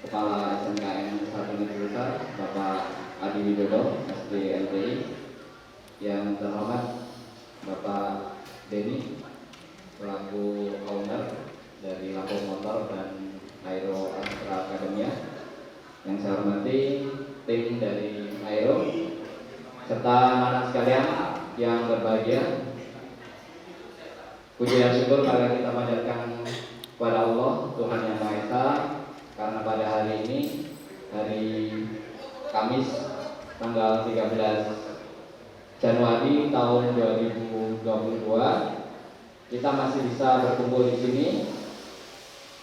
Kepala SMKN Satu Negeri Besar, Bapak Adi Widodo, SDLTI, yang terhormat Bapak Denny, selaku owner dari Lampung Motor dan Aero Astra Academia, yang saya hormati tim dari Aero, serta anak sekalian yang berbahagia. Puji dan syukur mari kita panjatkan kepada Allah Tuhan Yang Maha Esa, karena pada hari ini, hari Kamis tanggal 13 Januari tahun 2022, kita masih bisa berkumpul di sini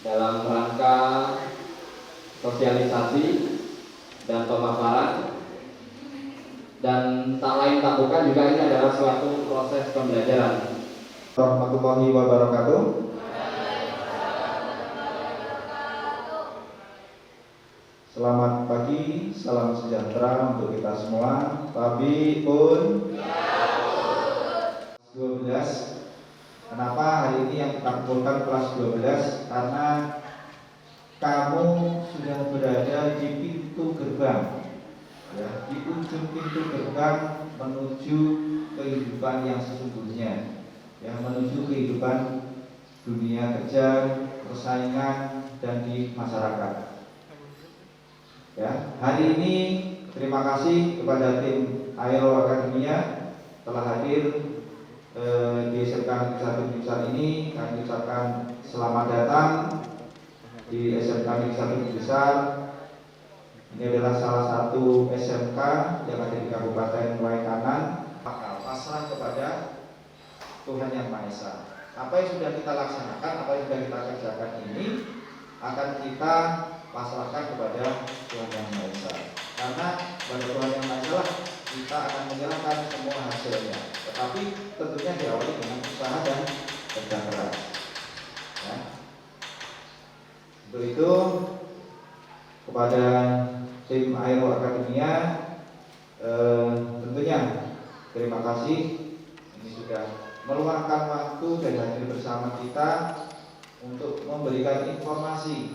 dalam rangka sosialisasi dan pemaparan, dan tak lain tak bukan juga ini adalah suatu proses pembelajaran. Warahmatullahi wabarakatuh. Selamat pagi, salam sejahtera untuk kita semua. Tabiun 12. Kenapa hari ini yang kita kumpulkan kelas 12? Karena kamu sudah berada di pintu gerbang, ya, di ujung pintu gerbang menuju kehidupan yang sesungguhnya, yang menuju kehidupan dunia kerja, persaingan, dan di masyarakat. Ya, hari ini terima kasih kepada tim Aero Academia telah hadir di SMK Negeri 1 Negeri Besar ini. Kami ucapkan selamat datang di SMK Negeri 1 Negeri Besar. Ini adalah salah satu SMK yang ada di Kabupaten Muara Kanan. Pasrah kepada Tuhan Yang Maha Esa. Apa yang sudah kita laksanakan, apa yang sudah kita kerjakan ini akan kita pasrahkan kepada Tuhan Yang Maha Esa. Karena pada Tuhan Yang Maha Esa lah kita akan menyerahkan semua hasilnya. Tetapi tentunya diawali dengan usaha dan kerja keras. Ya. Untuk itu kepada tim Aero Academia tentunya terima kasih. Ini sudah meluangkan waktu dan hadir bersama kita untuk memberikan informasi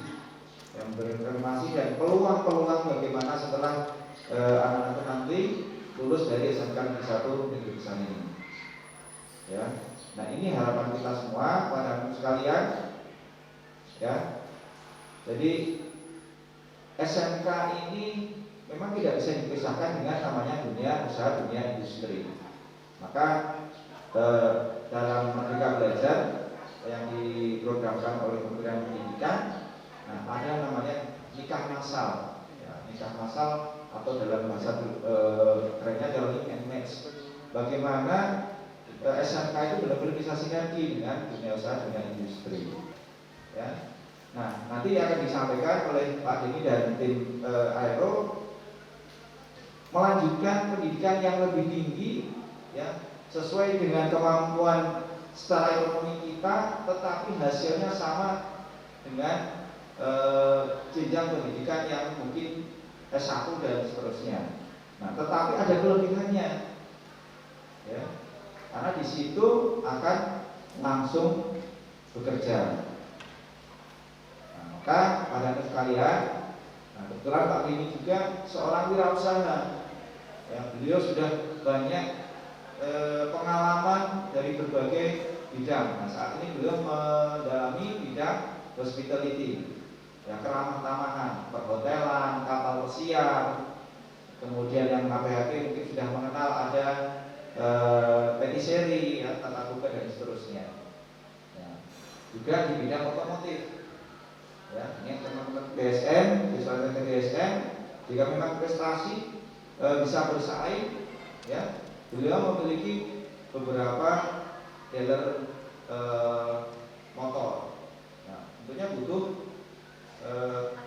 dan peluang-peluang bagaimana setelah anak-anak nanti lulus dari SMK Negeri 1 Negeri Besar ini. Ya, nah ini harapan kita semua pada anak sekalian. Ya, jadi SMK ini memang tidak bisa dipisahkan dengan namanya dunia usaha, dunia industri. Maka dalam Merdeka Belajar yang diprogramkan oleh Kementerian Pendidikan, nah ada namanya nikah massal, ya, nikah massal atau dalam bahasa kerennya learning and match. Bagaimana SMK itu benar-benar bisa sinergi dengan dunia usaha, dunia industri. Ya. Nah, nanti akan disampaikan oleh Pak Denny dan tim Aero melanjutkan pendidikan yang lebih tinggi, ya, sesuai dengan kemampuan secara ekonomi kita, tetapi hasilnya sama dengan jenjang pendidikan yang mungkin S1 dan seterusnya. Nah, tetapi ada kelebihannya, ya, karena di situ akan langsung bekerja. Nah, maka pada sekalian, nah, kebetulan Pak Denny juga seorang wirausaha, ya, beliau sudah banyak pengalaman dari berbagai bidang. Nah, saat ini beliau mendalami bidang hospitality, ya, keramah-tamahan, perhotelan, kapal pesiar, kemudian yang APHP mungkin sudah mengenal ada patisserie, ya, tata buka dan seterusnya. Ya, juga di bidang otomotif. Ya, ini teman-teman DSM, misalnya DSM, jika memang prestasi bisa bersaing, ya, beliau memiliki beberapa dealer motor. Nah, tentunya butuh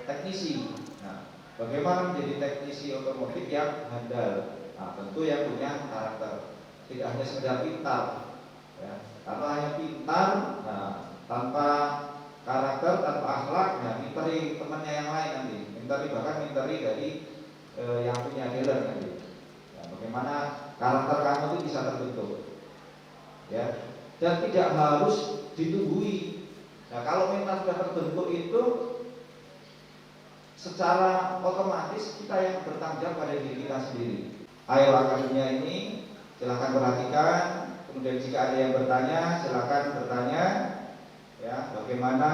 teknisi. Nah, bagaimana menjadi teknisi otomotif yang handal? Nah, tentu yang punya karakter, tidak hanya sekedar pintar, ya. Kalau hanya pintar, nah, tanpa karakter, tanpa akhlak, nah, minteri temannya yang lain nanti, bahkan minteri dari yang punya dealer nanti. Nah, bagaimana karakter kamu itu bisa terbentuk, ya, dan tidak harus ditumbuhi. Nah, kalau mental sudah terbentuk itu secara otomatis kita yang bertanggung jawab pada diri kita sendiri. Ayo akademia ini silahkan perhatikan, kemudian jika ada yang bertanya silahkan bertanya, ya, bagaimana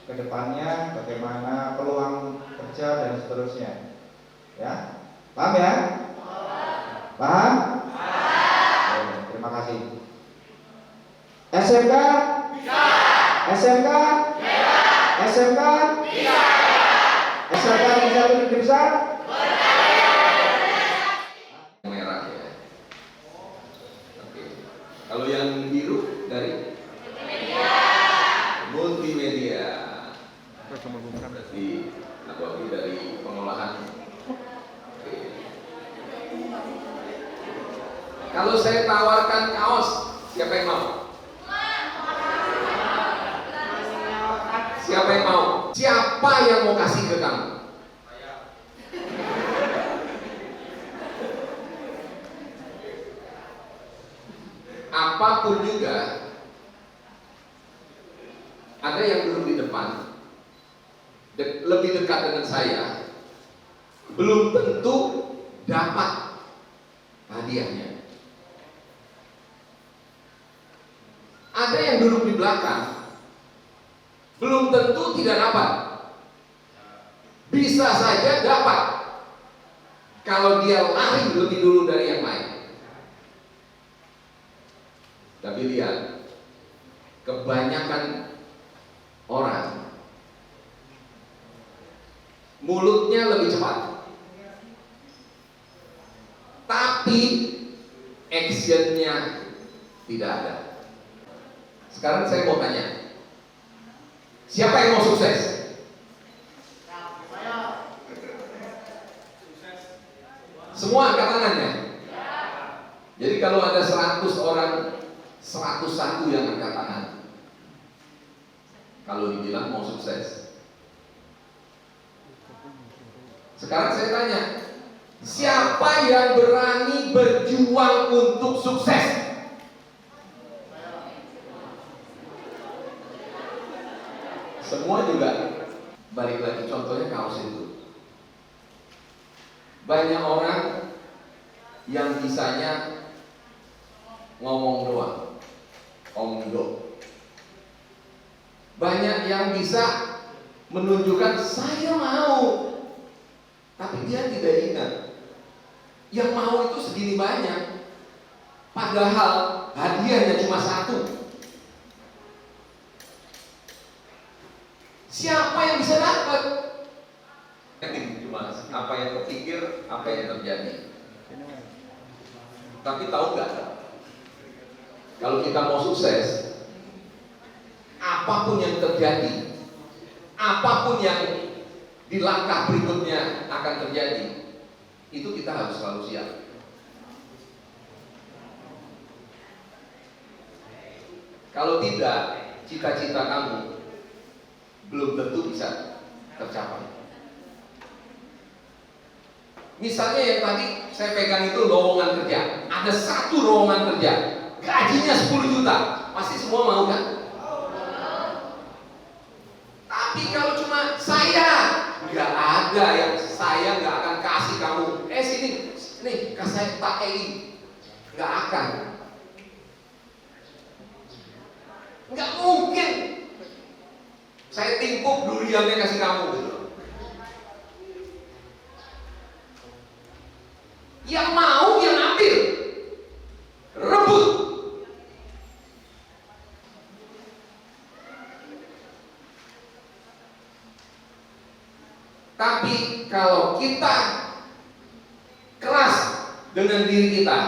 kedepannya, bagaimana peluang kerja dan seterusnya, ya, paham ya? Paham? Terima kasih. SMK? SMK? SMK? SMK bisa lebih besar? Merah ya. Oke. Kalau yang biru dari multimedia. Berarti Nabawi dari pengolahan. Oke. Kalau saya tawarkan kaos, siapa yang mau? Siapa yang mau? Siapa yang mau kasih ke kamu? Apapun juga, ada yang duduk di depan, lebih dekat dengan saya, belum tentu dapat hadiahnya. Ada yang duduk di belakang, belum tentu tidak dapat. Bisa saja dapat kalau dia lari lebih dulu dari yang lain. Tapi lihat, kebanyakan orang mulutnya lebih cepat, tapi actionnya tidak ada. Sekarang saya mau tanya, siapa yang mau sukses? Semua angkat tangannya. Jadi kalau ada 100 orang, 101 yang angkat tangan. Kalau dibilang mau sukses. Sekarang saya tanya, siapa yang berani berjuang untuk sukses? Semua juga. Balik lagi contohnya kaos itu. Banyak orang yang bisanya ngomong doang, omdo. Banyak yang bisa menunjukkan saya mau, tapi dia tidak ingat yang mau itu segini banyak, padahal hadiahnya cuma 1. Siapa yang bisa dapat? Cuma apa yang terpikir, apa yang terjadi. Tapi tahu nggak? Kalau kita mau sukses, apapun yang terjadi, apapun yang di langkah berikutnya akan terjadi, itu kita harus selalu siap. Kalau tidak, cita-cita kamu belum tentu bisa tercapai. Misalnya yang tadi saya pegang itu lowongan kerja, ada 1 lowongan kerja, gajinya 10 juta, pasti semua mau kan? Tapi kalau cuma saya, nggak ada yang saya nggak akan kasih kamu. Sini, kasih saya pakai, nggak akan. Nggak mungkin. Saya timpuk duriannya kasih kamu gitu. Yang mau yang ambil, rebut. Tapi kalau kita keras dengan diri kita,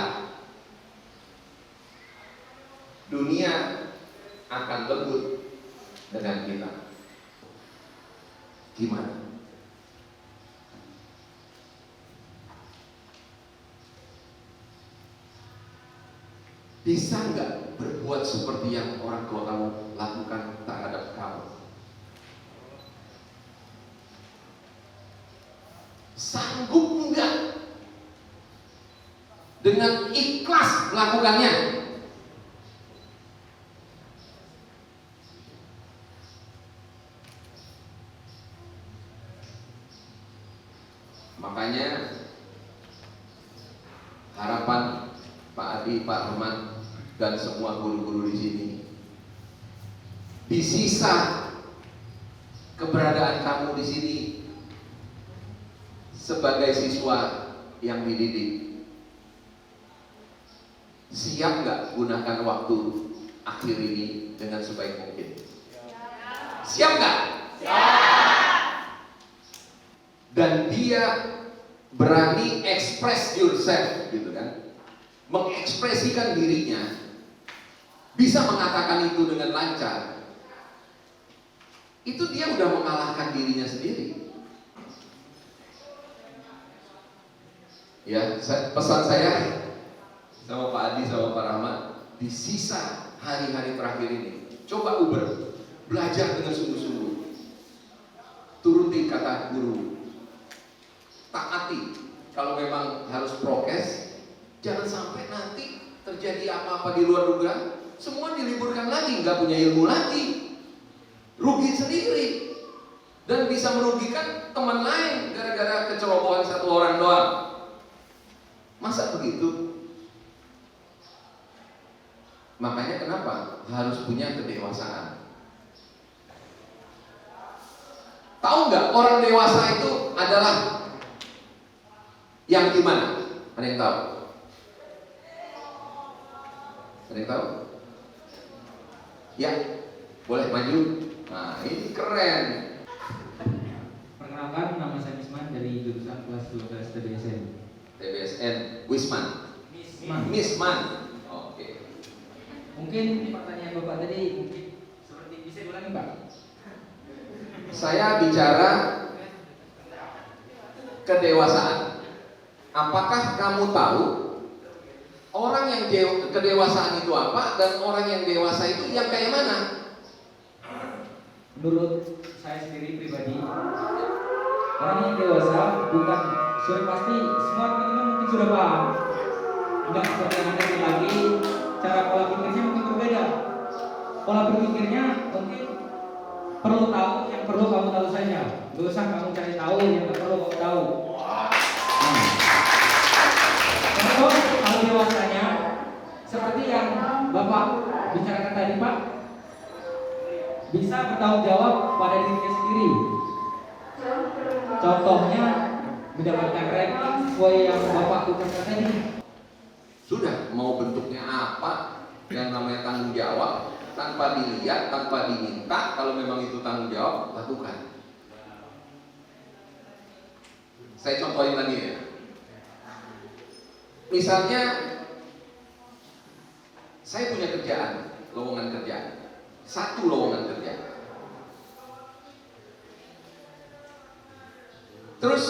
dunia akan lembut dengan kita. Gimana? Bisa nggak berbuat seperti yang orang tua kamu lakukan terhadap kamu? Sanggup nggak dengan ikhlas melakukannya? Adi, Pak Rahmat, dan semua guru-guru di sini. Di sisa keberadaan kamu di sini sebagai siswa yang dididik, siap nggak gunakan waktu akhir ini dengan sebaik mungkin? Siap nggak? Dan dia berani express yourself, gitu kan, mengekspresikan dirinya, bisa mengatakan itu dengan lancar. Itu dia udah mengalahkan dirinya sendiri. Ya, pesan saya sama Pak Adi, sama Pak Rahmat, di sisa hari-hari terakhir ini, coba Uber, belajar dengan sungguh-sungguh, turuti kata guru, taati. Kalau memang harus prokes, jangan sampai nanti terjadi apa-apa di luar dugaan, semua diliburkan lagi, nggak punya ilmu lagi, rugi sendiri, dan bisa merugikan teman lain gara-gara kecerobohan satu orang doang. Masa begitu? Makanya kenapa harus punya kedewasaan? Tahu nggak, orang dewasa itu adalah yang gimana? Ada yang tahu? Ada yang tahu? Ya, boleh maju. Nah, ini keren. Perkenalkan, nama saya Misman dari jurusan kelas 12 TBSN. TBSN Wisman. Misman. Oke. Mungkin pertanyaan Bapak tadi mungkin seperti bisa diulangi, Pak? Saya bicara kedewasaan. Apakah kamu tahu orang yang kedewasaan itu apa, dan orang yang dewasa itu yang kayak mana? Menurut saya sendiri pribadi, orang yang dewasa bukan sudah pasti semua teman-teman mungkin sudah paham. Enggak seperti yang Anda bilang lagi, cara pola pikirnya mungkin berbeda. Pola berpikirnya mungkin perlu tahu yang perlu kamu tahu saja. Gak usah kamu cari tahu yang tak perlu kamu tahu. Terus kalau dewasanya seperti yang Bapak bicarakan tadi, Pak, bisa bertanggung jawab pada dirinya sendiri. Contohnya mendapatkan ranking sesuai yang Bapak ucapkan tadi. Sudah, mau bentuknya apa, yang namanya tanggung jawab, tanpa dilihat, tanpa diminta, kalau memang itu tanggung jawab, lakukan. Saya contohin lagi ya. Misalnya, saya punya kerjaan, lowongan kerjaan, satu lowongan kerja. Terus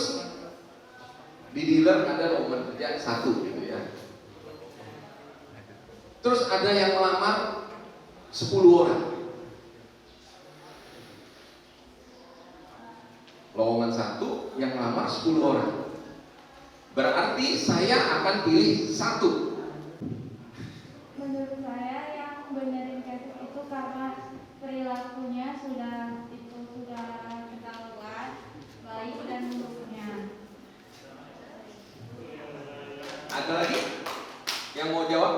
di dealer ada lowongan kerjaan satu, gitu ya. Terus ada yang melamar 10 orang. Lowongan satu, yang melamar 10 orang. Berarti saya akan pilih satu. Menurut saya yang benerin kasus itu karena perilakunya sudah ketahuan baik dan buruknya. Ada lagi yang mau jawab?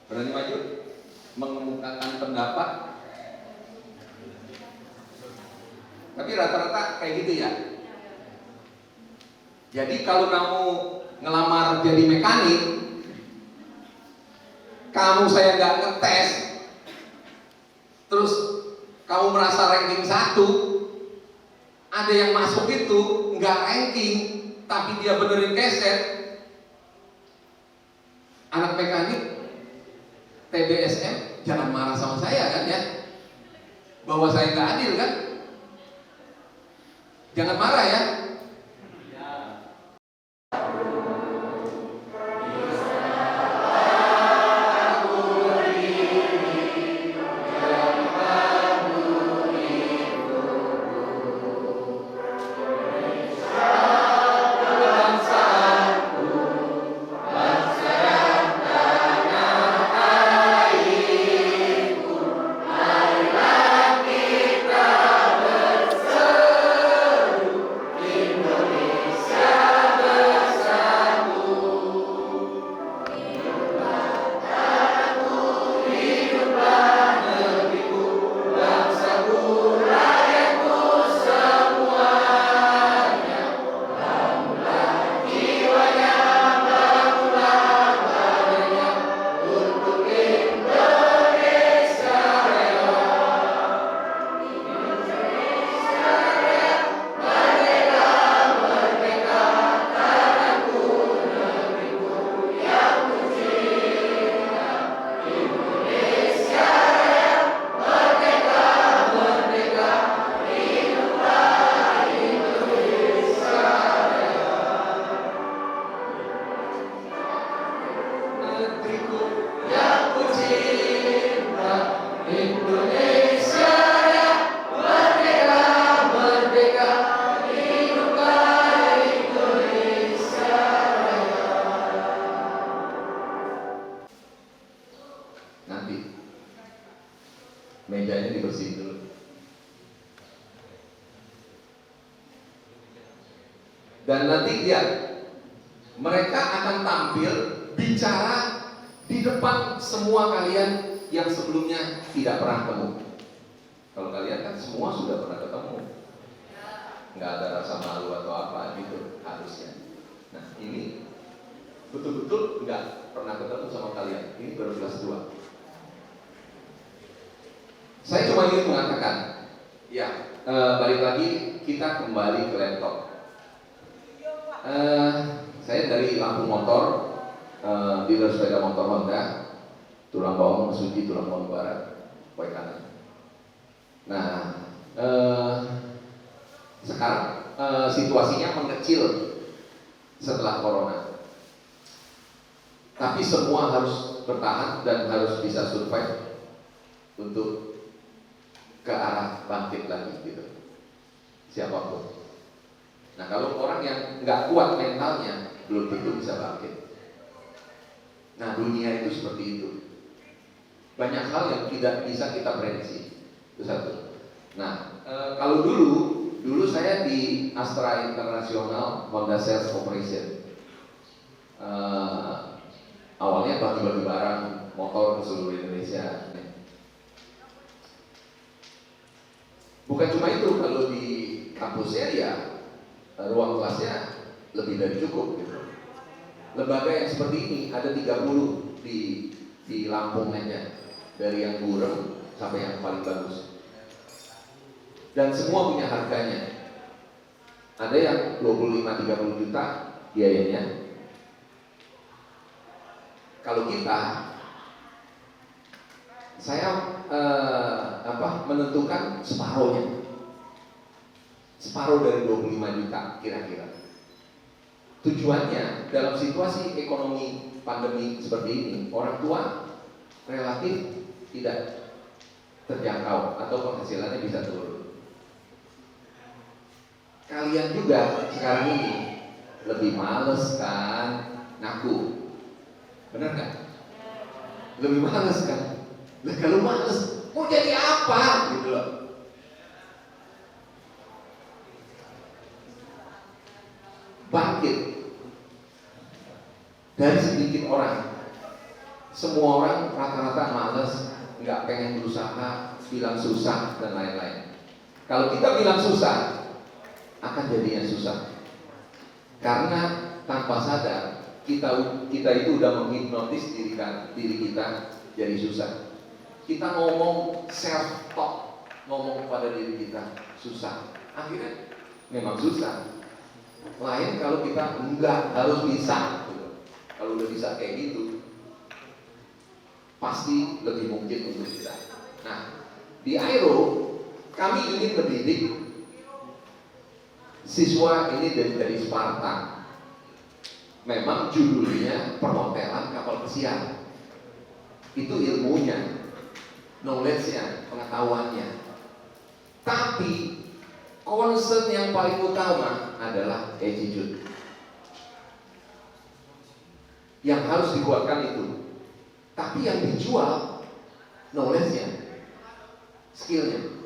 Berani maju? Mengemukakan pendapat? Tapi rata-rata kayak gitu ya. Jadi kalau kamu ngelamar jadi mekanik, kamu saya nggak ngetes, terus kamu merasa ranking 1, ada yang masuk itu nggak ranking, tapi dia benerin keset, anak mekanik TBSM jangan marah sama saya kan ya, bahwa saya nggak adil kan, jangan marah ya. Dan nanti lihat, mereka akan tampil bicara di depan semua kalian yang sebelumnya tidak pernah ketemu. Kalau kalian kan semua sudah pernah ketemu, nggak ada rasa malu atau apa gitu harusnya. Nah ini betul-betul nggak pernah ketemu sama kalian. Ini baru kelas 2. Saya cuma ingin mengatakan, ya balik lagi kita kembali ke laptop. Saya dari Lampung Motor, dealer sepeda motor Honda, Tulang Bawang, Mesuji, Tulang Bawang Barat, Kanan. Nah, sekarang situasinya mengecil setelah corona. Tapi semua harus bertahan dan harus bisa survive untuk ke arah bangkit lagi gitu. Siapapun. Nah kalau orang yang nggak kuat mentalnya belum tentu bisa bangkit. Nah dunia itu seperti itu. Banyak hal yang tidak bisa kita prediksi. Itu satu. Nah kalau dulu saya di Astra International Honda Sales Operation. Awalnya bagi-bagi barang motor ke seluruh Indonesia. Bukan cuma itu, kalau di kampusnya ya ruang kelasnya lebih dari cukup gitu. Lembaga yang seperti ini ada 30 di Lampung aja, dari yang burem sampai yang paling bagus. Dan semua punya harganya. Ada yang 25-30 juta biayanya. Kalau kita, saya menentukan separuhnya. Separuh dari 25 juta kira-kira. Tujuannya dalam situasi ekonomi pandemi seperti ini, orang tua relatif tidak terjangkau atau penghasilannya bisa turun. Kalian juga sekarang ini lebih males kan ngaku, benar nggak? Lebih males kan? Nah, kalau males mau jadi apa gitu loh. Bangkit dari sedikit orang. Semua orang rata-rata males, nggak pengen berusaha, bilang susah dan lain-lain. Kalau kita bilang susah, akan jadinya susah. Karena tanpa sadar kita itu udah menghipnotis diri kita jadi susah. Kita ngomong self talk, ngomong pada diri kita susah. Akhirnya memang susah. Lain kalau kita enggak harus bisa gitu. Kalau udah bisa kayak gitu pasti lebih mungkin untuk kita. Nah di Aero kami ingin mendidik siswa ini dari Spartan. Memang judulnya perhotelan kapal pesiar. Itu ilmunya, knowledge-nya, pengetahuannya. Tapi concern yang paling utama adalah attitude. Yang harus dikuatkan itu. Tapi yang dijual knowledge-nya, skill-nya.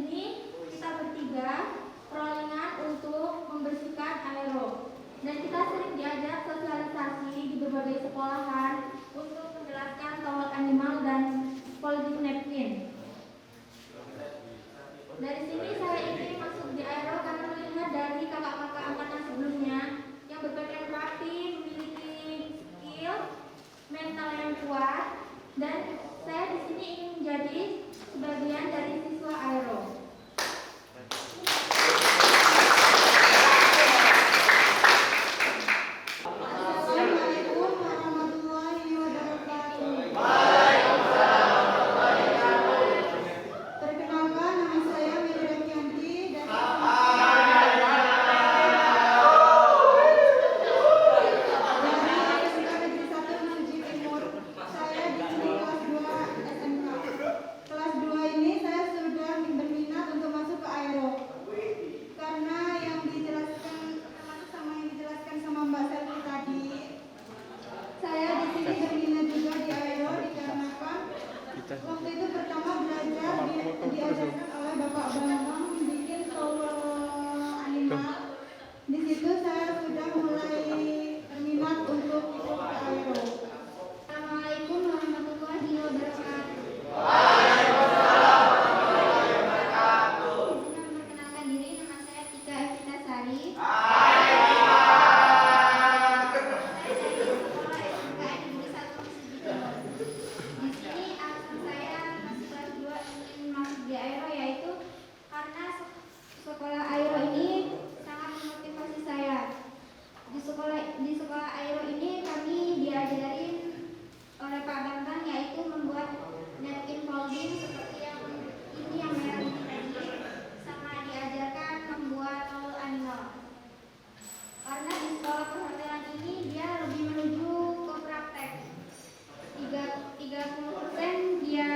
sini kita bertiga peralihan untuk membersihkan aero. Dan kita sering diajak sosialisasi di berbagai sekolahan untuk menjelaskan towel animal dan folding napkin. Dari sini saya ingin masuk di aero karena melihat dari kakak-kakak angkatan sebelumnya yang berpakaian rapi, memiliki skill, mental yang kuat, dan saya di sini ingin menjadi sebagian dari siswa aero. Assalamualaikum warahmatullahi wabarakatuh. Perkenalkan, nama saya Mary Remianti dari SMK Negeri 1 Menuju Timur. Saya di sini kelas 2 SMK. Kelas 2 ini saya sudah berminat untuk masuk ke aero. Karena yang dijelaskan termasuk sama yang dijelaskan sama Mbak Selvi tadi, saya di sini berminat juga di aero dikarenakan waktu itu pertama belajar diajarkan oleh Bapak Bambang bikin towel animal. Di situ saya sudah mulai berminat untuk ikut ke aero. Assalamualaikum warahmatullahi wabarakatuh. Izin memperkenalkan diri, nama saya Tika Evita Sari. Di sini alasan saya masih kelas 2 ingin masuk di aero yaitu karena sekolah aero ini sangat memotivasi saya. Di sekolah aero ini kami diajarin oleh Pak Bambang yaitu membuat napkin folding seperti yang ini yang merah ini tadi, sama diajarkan membuat towel animal. Karena di sekolah perhotelan ini dia lebih menuju ke praktek. 30% dia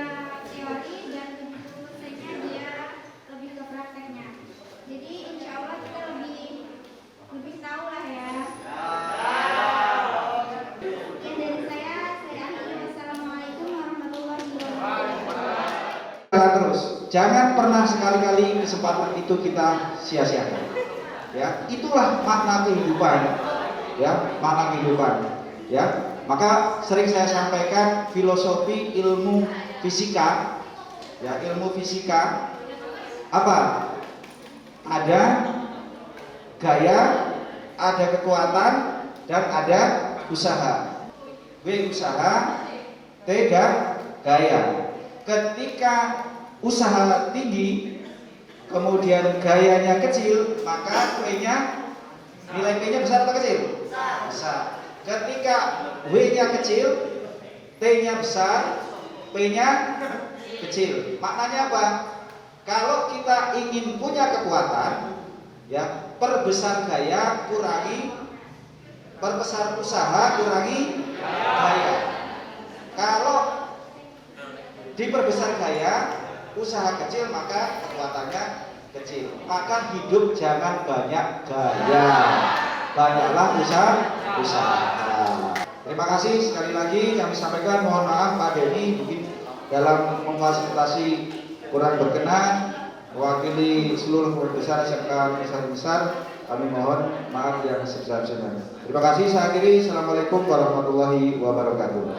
teori dan 70%-nya dia lebih ke prakteknya. Jadi insya Allah kita lebih tahu lah ya. Sekian dari saya akhiri. Wassalamualaikum warahmatullahi wabarakatuh. Terus, jangan pernah sekali-kali kesempatan itu kita sia-siakan. Ya, itulah makna kehidupan. Ya, makna kehidupan. Ya, maka sering saya sampaikan filosofi ilmu fisika. Ya, ilmu fisika apa? Ada gaya, ada kekuatan, dan ada usaha. W usaha, T gaya. Ketika usaha tinggi, kemudian gayanya kecil, maka nilai P-nya besar atau kecil? Besar. Ketika W-nya kecil, T-nya besar, P-nya kecil. Maknanya apa? Kalau kita ingin punya kekuatan, ya, perbesar gaya kurangi, perbesar usaha kurangi gaya. Kalau diperbesar gaya, usaha kecil, maka kekuatannya kecil. Maka hidup jangan banyak gaya, banyaklah usaha. Terima kasih sekali lagi kami sampaikan. Mohon maaf Pak Denny mungkin dalam memfasilitasi kurang berkenan. Mewakili seluruh pengurus besar SMK Negeri Besar, kami mohon maaf yang sebesar-besarnya. Terima kasih. Saya akhiri. Assalamualaikum warahmatullahi wabarakatuh.